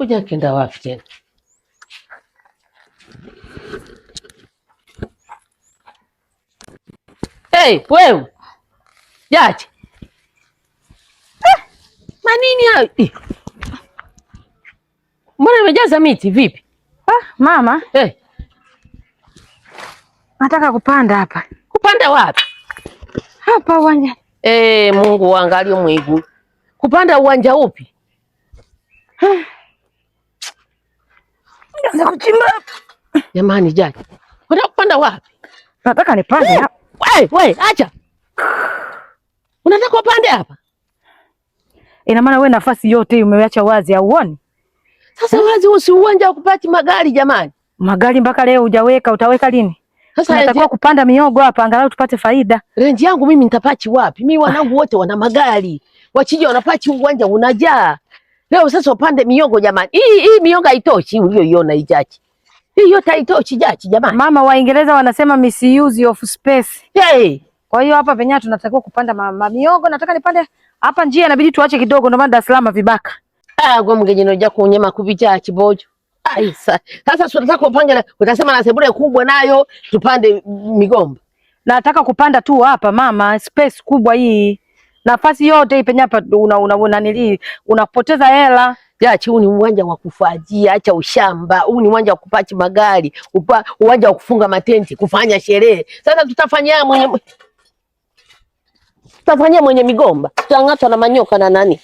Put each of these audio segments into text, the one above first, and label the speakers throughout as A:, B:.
A: Kuja kenda wapi tena? Hey, wewe. Jaji. Manini hayo? Mbona imejaza miti vipi?
B: Mama. Nataka kupanda hapa.
A: Kupanda wapi?
B: Hapa uwanja.
A: Mungu waangalie mwigu. Kupanda uwanja upi?
B: Naanza kuchimba.
A: Jamani Jaji. Unataka kupanda wapi?
B: Nataka nipande hapa.
A: Wewe, acha. Unataka upande hapa?
B: Ina maana wewe nafasi yote hii umeacha wazi au uone?
A: Sasa wazi usi uwanja wa kupati magari jamani.
B: Magari mpaka leo hujaweka, utaweka lini?
A: Sasa
B: natakiwa kupanda miogo hapa angalau tupate faida.
A: Renji yangu mimi nitapachi wapi? Mimi wanangu wote wana magari. Wachiji wanapachi uwanja unajaa. Leo sasa upande miogo jamani. Hii miogo haitoshi uliyoiona hii Jaji. Hii yote haitoshi Jaji jamani.
B: Mama, Waingereza wanasema misuse of space. Kwa hiyo hapa penyewe tunatakiwa kupanda miogo. Nataka nipande hapa, njia inabidi tuache kidogo, ndio maana Dar es Salaam vibaka.
A: Kwa mgenye noja kunyema kupicha chibojo. Sasa tunataka upange, utasema na sebule kubwa nayo tupande migomba.
B: Nataka kupanda tu hapa mama, space kubwa hii. Nafasi yote hii penye hapa unapoteza hela.
A: Jaji, huu ni uwanja wa kufajia, acha ushamba. Huu ni uwanja wa kupachi magari, uwanja wa kufunga matenti, kufanya sherehe. Sasa tutafanyia mwenye migomba. Tutang'atwa na manyoka na nani?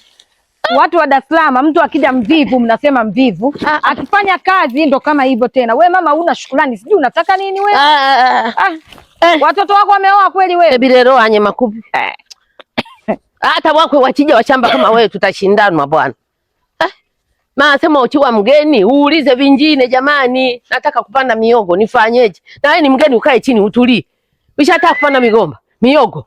B: Watu wa Dar es Salaam, mtu akija mvivu mnasema mvivu. Akifanya kazi ndo kama hivyo tena. We mama una shukrani, sijui unataka nini we? Watoto wako wameoa kweli wewe?
A: Bilero anye makupi. Hata wakwe wachija wachamba kama wewe tutashindanwa bwana. Sema uchiwa mgeni, uulize vingine jamani. Nataka kupanda miogo, nifanyeje? Na wewe ni mgeni ukae chini utulie. Ushataka kupanda migomba, miogo.